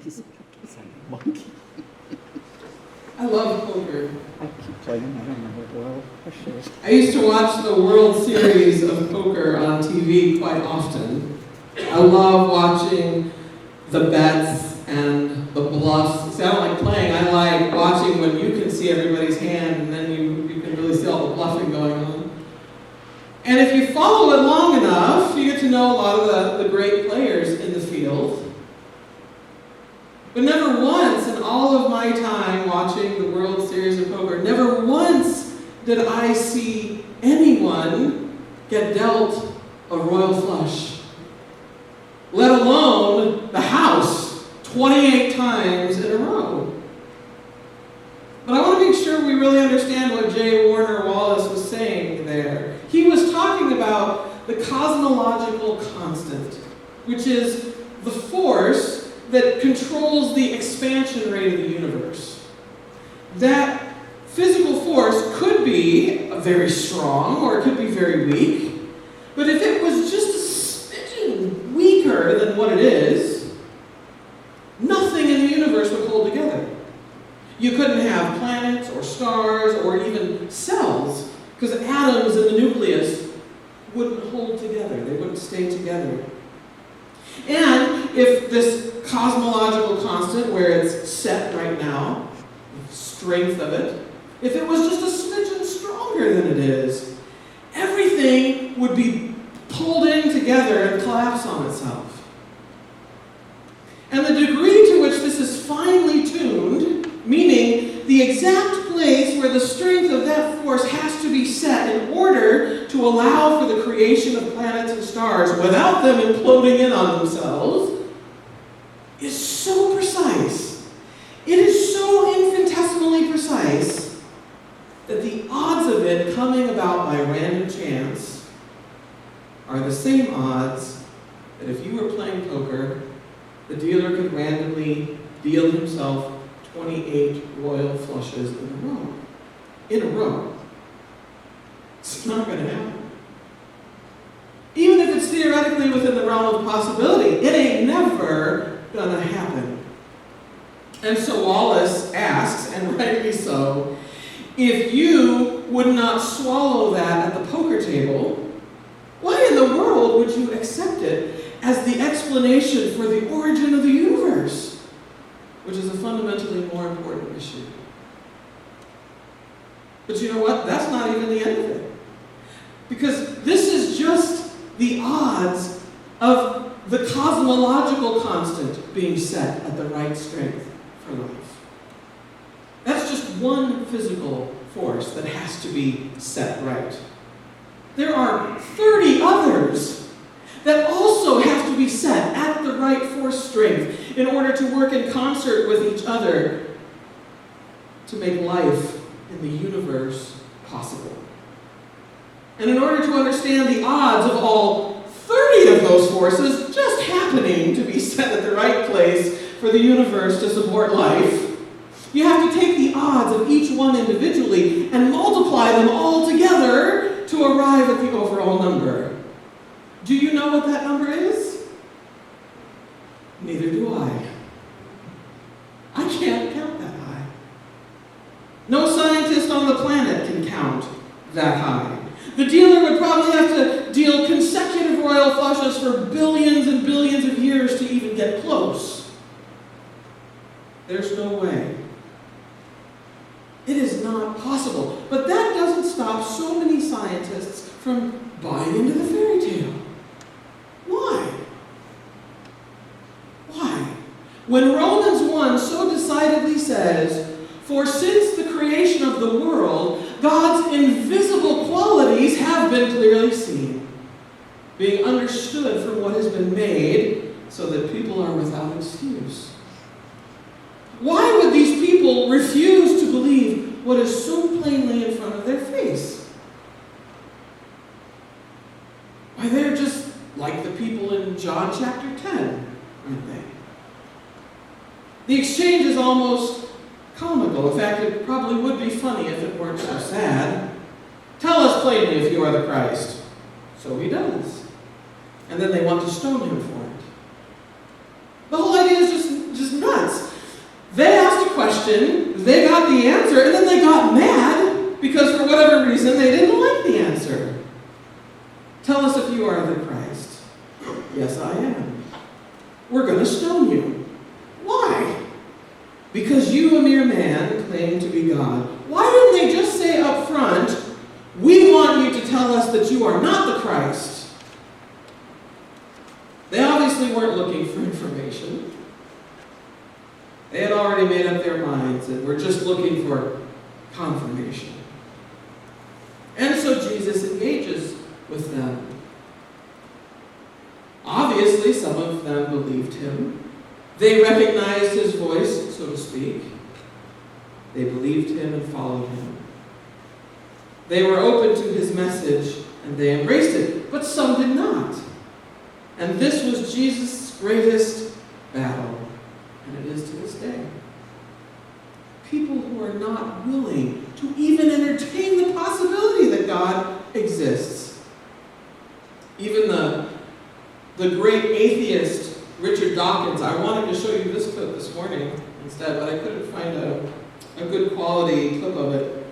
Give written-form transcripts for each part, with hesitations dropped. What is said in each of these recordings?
He's a monkey. I love poker. I keep playing. I don't know what the world is. I used to watch the World Series of poker on TV quite often. I love watching the bets and the bluffs. See, I don't like playing. I like watching when you can see everybody's hand and then you can really see all the bluffing going on. And if you follow it long enough, you get to know a lot of the great players in the field. But never once in all of my time watching the World Series of Poker, never once did I see anyone get dealt a royal flush, let alone the house 28 times in a row. But I want to make sure we really understand what J. Warner Wallace was saying there. He was talking about the cosmological constant, which is the force that controls the expansion rate of the universe. That physical force could be very strong or it could be very weak, but if it was just a smidgen weaker than what it is, nothing in the universe would hold together. You couldn't have planets or stars or even cells, because atoms in the nucleus wouldn't hold together. They wouldn't stay together. And if this cosmological constant, where it's set right now, the strength of it, if it was just a smidgen stronger than it is, everything would be pulled in together and collapse on itself. And the degree to which this is finely tuned, meaning the exact place where the strength of that force has to be set in order to allow for the creation of planets and stars without them imploding in on themselves, is so precise. It is so infinitesimally precise that the odds of it coming about by random chance are the same odds that if you were playing poker, the dealer could randomly deal himself 28 royal flushes in a row. In a row. It's not going to happen. Even if it's theoretically within the realm of possibility, it ain't never going to happen. And so Wallace asks, and rightly so, if you would not swallow that at the poker table, why in the world would you accept it as the explanation for the origin of the universe, which is a fundamentally more important issue? But you know what? That's not even the end of it. Because this is just the odds of the cosmological constant being set at the right strength for life. That's just one physical force that has to be set right. There are 30 others that also have to be set at the right force strength in order to work in concert with each other to make life in the universe possible. And in order to understand the odds of all 30 of those forces just happening to be set at the right place for the universe to support life, you have to take the odds of each one individually and multiply them all together to arrive at the overall number. Do you know what that number is? Neither do I. I can't count that high. No scientist on the planet can count that high. The dealer would probably have to deal consecutive royal flushes for billions and billions of years to even get close. There's no way. It is not possible. But that doesn't stop so many scientists from buying into the fairy tale. Why? Why? When Romans 1 so decidedly says, "For since the creation of the world, God's invisible qualities have been clearly seen, being understood from what has been made, so that people are without excuse." Why would these people refuse to believe what is so plainly in front of their face? Why, they're just like the people in John chapter 10, aren't they? The exchange is almost comical. In fact, it probably would be funny if it weren't so sad. "Tell us plainly if you are the Christ." So he does. And then they want to stone him for it. The whole idea is just nuts. question, they got the answer, and then they got mad because for whatever reason they didn't like the answer. Tell us if you are the Christ. Yes, I am. We're going to stone you. Why? Because you, a mere man, claim to be God. Why didn't they just say up front, we want you to tell us that you are not the Christ? They obviously weren't looking for information. They had already made up their minds and were just looking for confirmation. And so Jesus engages with them. Obviously, some of them believed him. They recognized his voice, so to speak. They believed him and followed him. They were open to his message and they embraced it, but some did not. And this was Jesus' greatest battle, and it is to this day. People who are not willing to even entertain the possibility that God exists. Even the great atheist Richard Dawkins, I wanted to show you this clip this morning instead, but I couldn't find a good quality clip of it.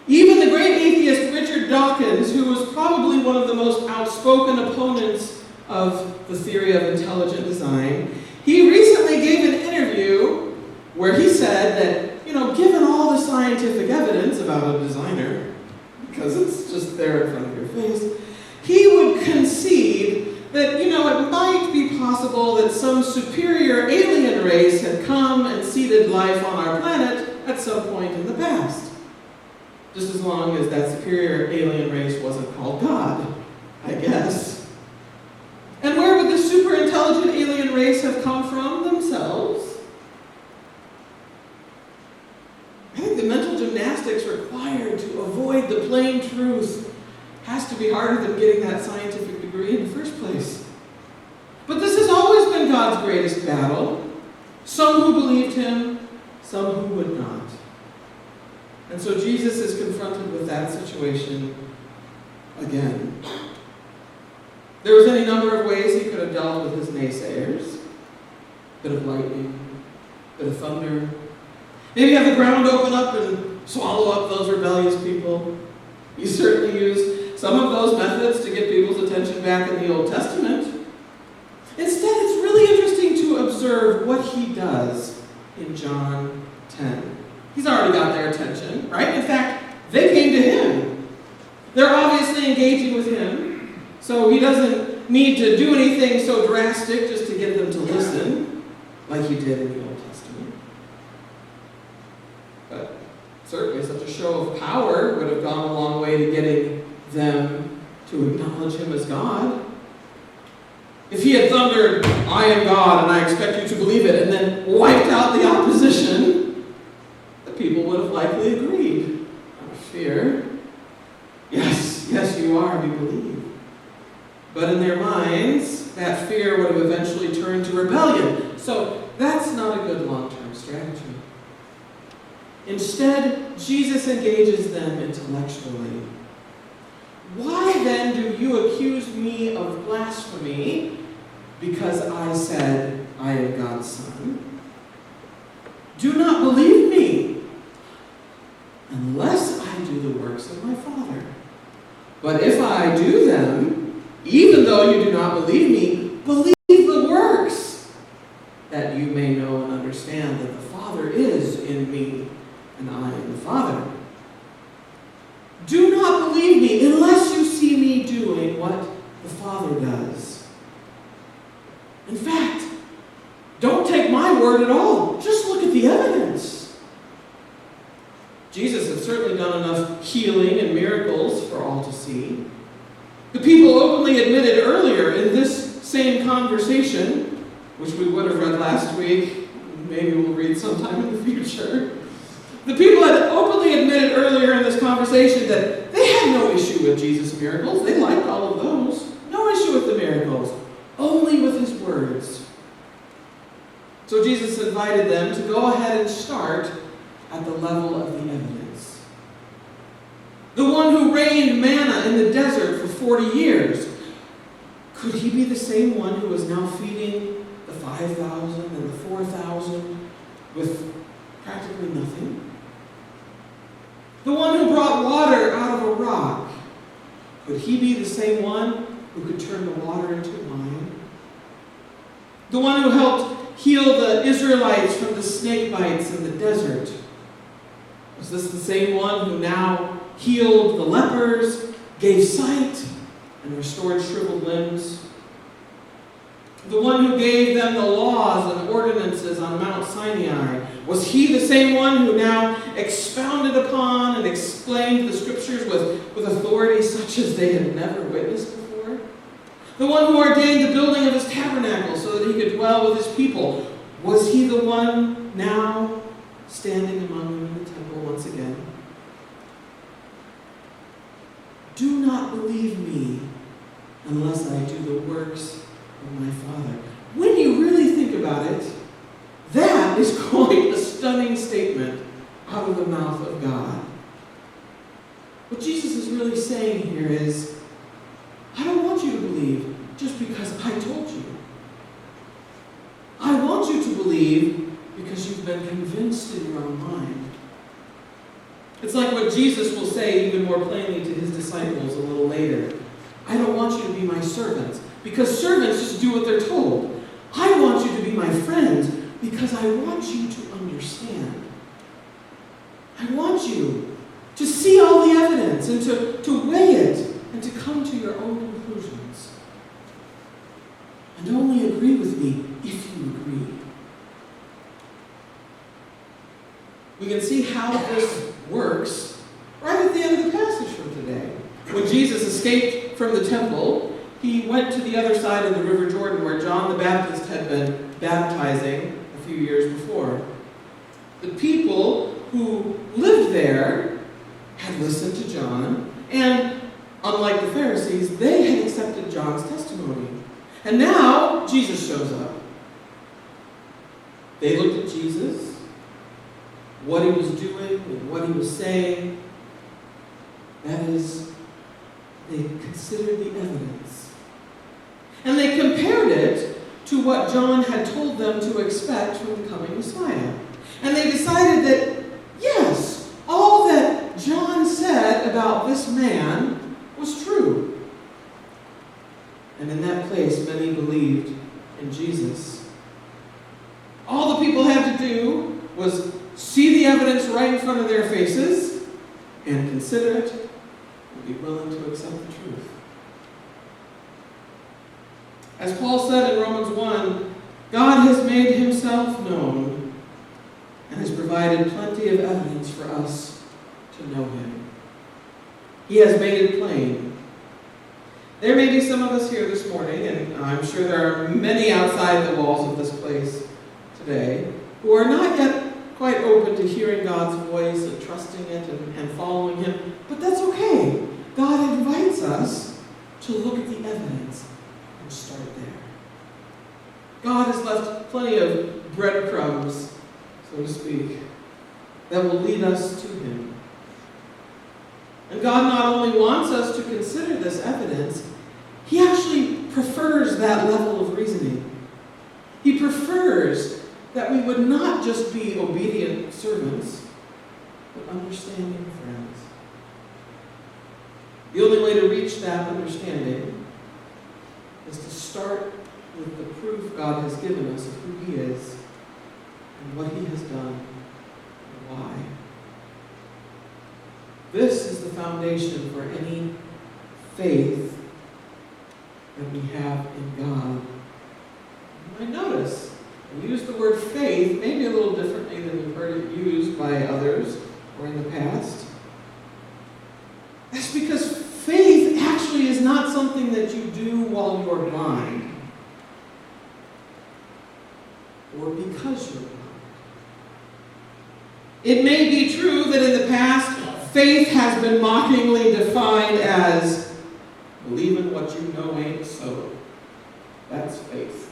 Even the great atheist Richard Dawkins, who was probably one of the most outspoken opponents of the theory of intelligent design, he recently gave an interview where he said that, given all the scientific evidence about a designer, because it's just there in front of your face, he would concede that, it might be possible that some superior alien race had come and seeded life on our planet at some point in the past. Just as long as that superior alien race wasn't called God, I guess. And where would the super intelligent alien race have come from themselves? I think the mental gymnastics required to avoid the plain truth has to be harder than getting that scientific degree in the first place. But this has always been God's greatest battle. Some who believed him, some who would not. And so Jesus is confronted with that situation again. There was any number of ways he could have dealt with his naysayers. A bit of lightning, a bit of thunder. Maybe have the ground open up and swallow up those rebellious people. He certainly used some of those methods to get people's attention back in the Old Testament. Instead, it's really interesting to observe what he does in John 10. He's already got their attention, right? In fact, they came to him. They're obviously engaging with him, so he doesn't need to do anything so drastic just to get them to listen, like he did in the Old Testament. But certainly such a show of power would have gone a long way to getting them to acknowledge him as God. If he had thundered, "I am God and I expect you to believe it," and then wiped out the opposition, the people would have likely agreed out of fear. Yes, you are, we believe. But in their minds, that fear would have eventually turned to rebellion. So that's not a good long-term strategy. Instead, Jesus engages them intellectually. Why then do you accuse me of blasphemy because I said I am God's son? Do not believe me unless I do the works of my Father. But if I do them, even though you do not believe me, believe the works, that you may know and understand that the Father is in me and I in the Father. Do not believe me unless you see me doing what the Father does. In fact, don't take my word at all. Just look at the evidence. Jesus had certainly done enough healing and miracles for all to see. The people openly admitted earlier in this same conversation, which we would have read last week, maybe we'll read sometime in the future. The people had openly admitted earlier in this conversation that they had no issue with Jesus' miracles. They liked all of those. No issue with the miracles. Only with his words. So Jesus invited them to go ahead and start at the level of the evidence. The one who rained manna in the desert for 40 years. Could he be the same one who is now feeding the 5,000 and the 4,000 with practically exactly nothing? The one who brought water out of a rock, could he be the same one who could turn the water into wine? The one who helped heal the Israelites from the snake bites in the desert, was this the same one who now healed the lepers, gave sight, and restored shriveled limbs? The one who gave them the laws and ordinances on Mount Sinai, was he the same one who now expounded upon and explained the scriptures with authority such as they had never witnessed before? The one who ordained the building of his tabernacle so that he could dwell with his people, was he the one now standing among them in the temple once again? Do not believe me unless I do the works of my Father. When you really think about it, that is quite a stunning statement out of the mouth of God. What Jesus is really saying here is, I don't want you to believe just because I told you. I want you to believe because you've been convinced in your own mind. It's like what Jesus will say even more plainly to his disciples a little later. I don't want you to be my servants, because servants just do what they're told. I want you to be my friends, because I want you to understand. I want you to see all the evidence and to weigh it and to come to your own conclusions. And only agree with me if you agree. We can see how this works right at the end of the passage from today. When Jesus escaped from the temple, he went to the other side of the River Jordan where John the Baptist had been baptizing a few years before. The people who lived there had listened to John, and unlike the Pharisees, they had accepted John's testimony. And now Jesus shows up. They looked at Jesus, what he was doing and what he was saying. That is, they considered the evidence. And they compared it to what John had told them to expect from the coming Messiah. And they decided that, yes, all that John said about this man was true. And in that place, many believed in Jesus. All the people had to do was see the evidence right in front of their faces and consider it and be willing to accept the truth. As Paul said in Romans 1, God has made himself known and has provided plenty of evidence for us to know him. He has made it plain. There may be some of us here this morning, and I'm sure there are many outside the walls of this place today, who are not yet quite open to hearing God's voice and trusting it and following him. But that's okay. God invites us to look at the evidence and start there. God has left plenty of breadcrumbs, so to speak, that will lead us to him. And God not only wants us to consider this evidence, he actually prefers that level of reasoning. He prefers that we would not just be obedient servants, but understanding friends. The only way to reach that understanding is to start with the proof God has given us of who he is and what he has done and why. This is the foundation for any faith that we have in God. You might notice we use the word faith maybe a little differently than we've heard it used by others or in the past. That's because faith actually is not something that you do while you're blind, or because you're blind. It may be true that in the past, faith has been mockingly defined as believing what you know ain't so. That's faith.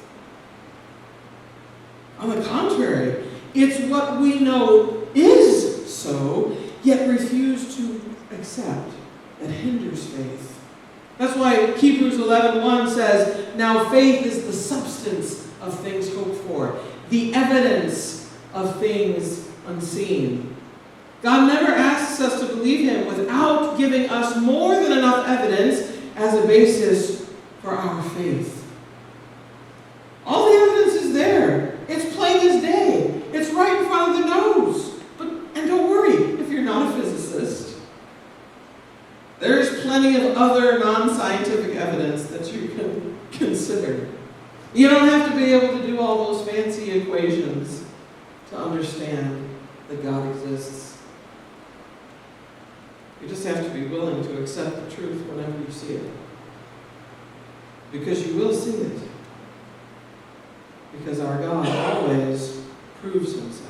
On the contrary, it's what we know is so, yet refuse to accept, that hinders faith. That's why Hebrews 11:1 says, now faith is the substance of things hoped for, the evidence of things unseen. God never asks us to believe him without giving us more than enough evidence as a basis for our faith. All the evidence is there. It's plain as day. It's right in front of the nose. And don't worry if you're not a physicist. There is plenty of other non-scientific evidence that you can consider. You don't have to be able to do all those fancy equations to understand that God exists. You just have to be willing to accept the truth whenever you see it. Because you will see it. Because our God always proves himself.